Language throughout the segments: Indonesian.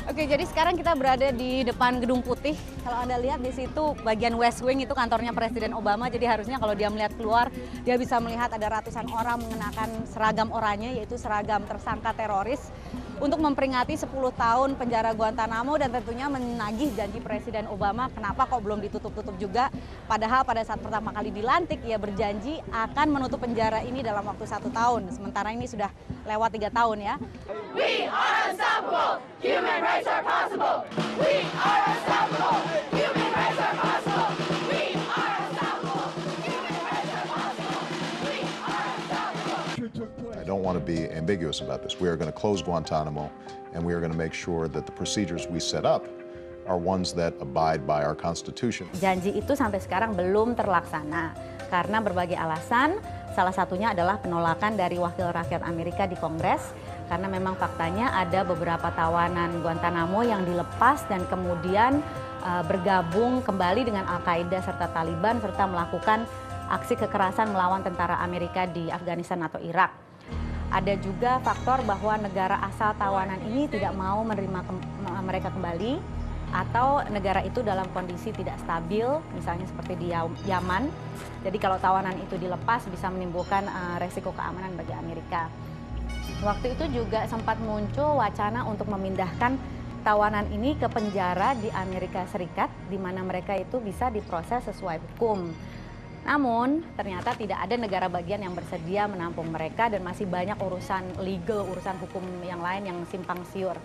Oke, jadi sekarang kita berada di depan Gedung Putih. Kalau Anda lihat di situ bagian West Wing itu kantornya Presiden Obama. Jadi harusnya kalau dia melihat keluar, dia bisa melihat ada ratusan orang mengenakan seragam oranye, yaitu seragam tersangka teroris, untuk memperingati 10 tahun penjara Guantanamo dan tentunya menagih janji Presiden Obama. Kenapa kok belum ditutup-tutup juga? Padahal pada saat pertama kali dilantik, ia berjanji akan menutup penjara ini dalam waktu 1 tahun. Sementara ini sudah lewat 3 tahun ya. We are unstoppable. Human rights are possible. We are unstoppable. Human rights are possible. We are unstoppable. Human rights are possible. We are unstoppable. I don't want to be ambiguous about this. We are going to close Guantanamo, and we are going to make sure that the procedures we set up are ones that abide by our Constitution. Janji itu sampai sekarang belum terlaksana karena berbagai alasan. Salah satunya adalah penolakan dari Wakil Rakyat Amerika di Kongres, karena memang faktanya ada beberapa tawanan Guantanamo yang dilepas dan kemudian bergabung kembali dengan Al-Qaeda serta Taliban serta melakukan aksi kekerasan melawan tentara Amerika di Afghanistan atau Irak. Ada juga faktor bahwa negara asal tawanan ini tidak mau menerima mereka kembali, atau negara itu dalam kondisi tidak stabil, misalnya seperti di Yaman. Jadi kalau tawanan itu dilepas bisa menimbulkan resiko keamanan bagi Amerika. Waktu itu juga sempat muncul wacana untuk memindahkan tawanan ini ke penjara di Amerika Serikat, di mana mereka itu bisa diproses sesuai hukum. Namun ternyata tidak ada negara bagian yang bersedia menampung mereka dan masih banyak urusan legal, urusan hukum yang lain yang simpang siur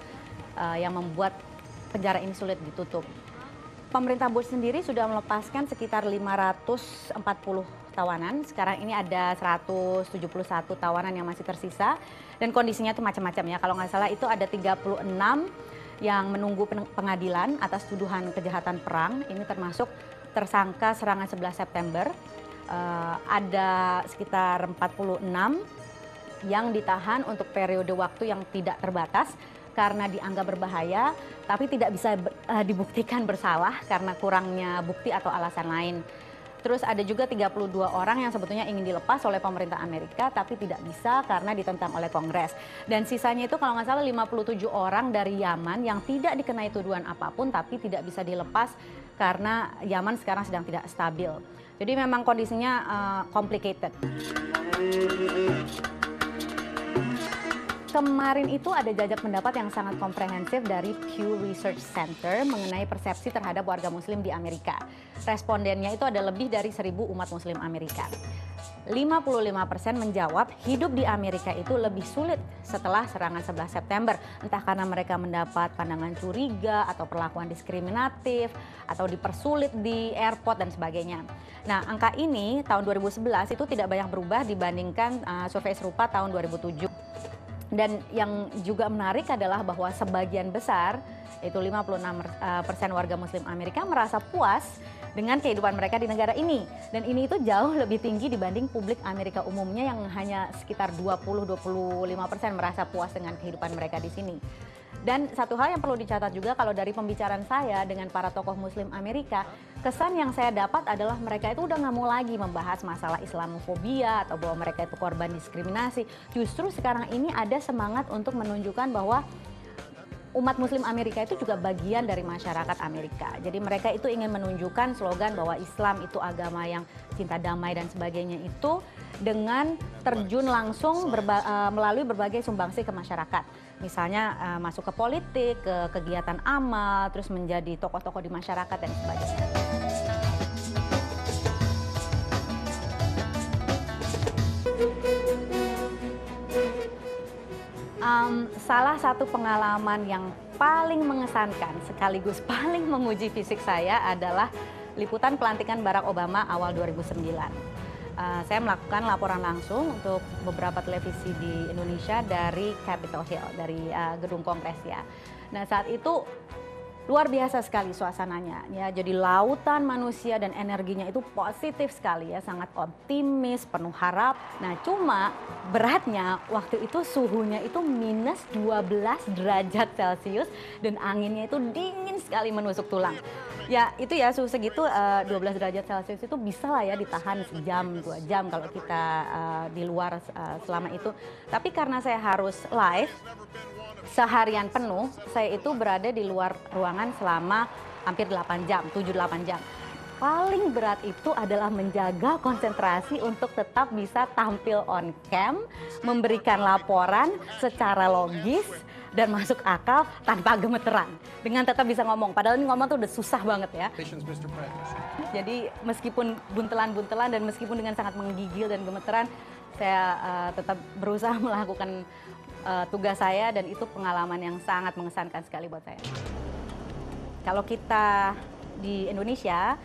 yang membuat penjara ini sulit ditutup. Pemerintah Bush sendiri sudah melepaskan sekitar 540 tawanan. Sekarang ini ada 171 tawanan yang masih tersisa dan kondisinya itu macam-macam ya. Kalau nggak salah itu ada 36 yang menunggu pengadilan atas tuduhan kejahatan perang. Ini termasuk tersangka serangan 11 September. Ada sekitar 46 yang ditahan untuk periode waktu yang tidak terbatas karena dianggap berbahaya, tapi tidak bisa dibuktikan bersalah karena kurangnya bukti atau alasan lain. Terus ada juga 32 orang yang sebetulnya ingin dilepas oleh pemerintah Amerika, tapi tidak bisa karena ditentang oleh Kongres. Dan sisanya itu kalau nggak salah 57 orang dari Yaman yang tidak dikenai tuduhan apapun, tapi tidak bisa dilepas karena Yaman sekarang sedang tidak stabil. Jadi memang kondisinya complicated. Kemarin itu ada jajak pendapat yang sangat komprehensif dari Pew Research Center mengenai persepsi terhadap warga muslim di Amerika. Respondennya itu ada lebih dari 1.000 umat muslim Amerika. 55% menjawab hidup di Amerika itu lebih sulit setelah serangan 11 September. Entah karena mereka mendapat pandangan curiga atau perlakuan diskriminatif atau dipersulit di airport dan sebagainya. Nah, angka ini tahun 2011 itu tidak banyak berubah dibandingkan survei serupa tahun 2007. Dan yang juga menarik adalah bahwa sebagian besar, yaitu 56% warga muslim Amerika merasa puas dengan kehidupan mereka di negara ini. Dan ini itu jauh lebih tinggi dibanding publik Amerika umumnya yang hanya sekitar 20-25% merasa puas dengan kehidupan mereka di sini. Dan satu hal yang perlu dicatat juga kalau dari pembicaraan saya dengan para tokoh muslim Amerika, kesan yang saya dapat adalah mereka itu udah nggak mau lagi membahas masalah Islamofobia atau bahwa mereka itu korban diskriminasi. Justru sekarang ini ada semangat untuk menunjukkan bahwa umat muslim Amerika itu juga bagian dari masyarakat Amerika. Jadi mereka itu ingin menunjukkan slogan bahwa Islam itu agama yang cinta damai dan sebagainya itu dengan terjun langsung melalui berbagai sumbangsi ke masyarakat. Misalnya masuk ke politik, ke kegiatan amal, terus menjadi tokoh-tokoh di masyarakat dan sebagainya. Salah satu pengalaman yang paling mengesankan sekaligus paling menguji fisik saya adalah liputan pelantikan Barack Obama awal 2009. Saya melakukan laporan langsung untuk beberapa televisi di Indonesia dari Capitol Hill, dari gedung Kongres ya. Nah saat itu luar biasa sekali suasananya ya, jadi lautan manusia dan energinya itu positif sekali ya, sangat optimis, penuh harap. Nah cuma beratnya waktu itu suhunya itu minus 12 derajat Celcius dan anginnya itu dingin sekali menusuk tulang. Ya itu ya suhu segitu 12 derajat Celcius itu bisa lah ya ditahan sejam 2 jam kalau kita di luar selama itu. Tapi karena saya harus live seharian penuh, saya itu berada di luar ruangan selama hampir 8 jam, 7-8 jam. Paling berat itu adalah menjaga konsentrasi untuk tetap bisa tampil on cam, memberikan laporan secara logis dan masuk akal tanpa gemeteran. Dengan tetap bisa ngomong, padahal ini ngomong tuh udah susah banget ya. Jadi meskipun buntelan-buntelan dan meskipun dengan sangat menggigil dan gemeteran, saya tetap berusaha melakukan tugas saya dan itu pengalaman yang sangat mengesankan sekali buat saya. Kalau kita di Indonesia,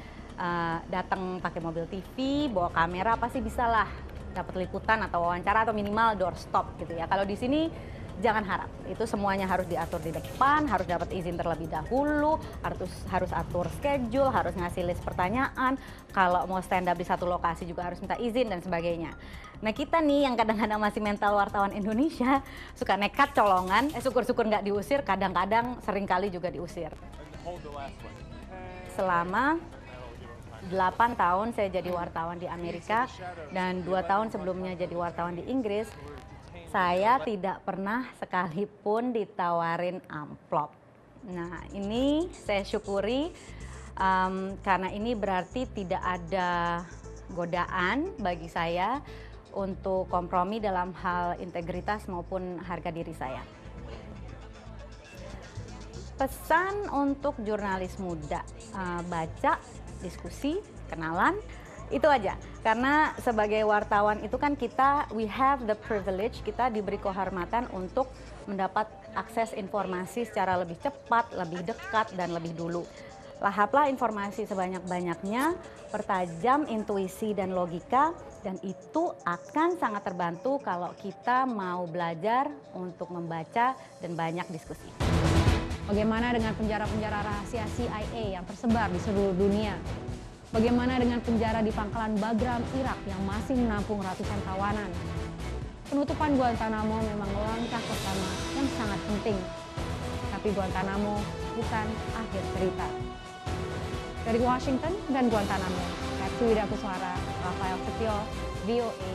datang pakai mobil TV, bawa kamera pasti bisa lah dapat liputan atau wawancara atau minimal doorstop gitu ya. Kalau di sini jangan harap, itu semuanya harus diatur di depan, harus dapat izin terlebih dahulu, harus atur schedule, harus ngasih list pertanyaan, kalau mau stand up di satu lokasi juga harus minta izin dan sebagainya. Nah kita nih yang kadang-kadang masih mental wartawan Indonesia, suka nekat colongan, syukur-syukur nggak diusir, kadang-kadang seringkali juga diusir. Selama 8 tahun saya jadi wartawan di Amerika dan 2 tahun sebelumnya jadi wartawan di Inggris, saya tidak pernah sekalipun ditawarin amplop. Nah ini saya syukuri karena ini berarti tidak ada godaan bagi saya untuk kompromi dalam hal integritas maupun harga diri saya. Pesan untuk jurnalis muda, baca, diskusi, kenalan, itu aja. Karena sebagai wartawan itu kan kita, we have the privilege, kita diberi kehormatan untuk mendapat akses informasi secara lebih cepat, lebih dekat, dan lebih dulu. Lahaplah informasi sebanyak-banyaknya, pertajam intuisi dan logika, dan itu akan sangat terbantu kalau kita mau belajar untuk membaca dan banyak diskusi. Bagaimana dengan penjara-penjara rahasia CIA yang tersebar di seluruh dunia? Bagaimana dengan penjara di pangkalan Bagram, Irak yang masih menampung ratusan tawanan? Penutupan Guantanamo memang langkah pertama yang sangat penting. Tapi Guantanamo bukan akhir cerita. Dari Washington dan Guantanamo, Katsui Kuswara, Rafael Setio, VOA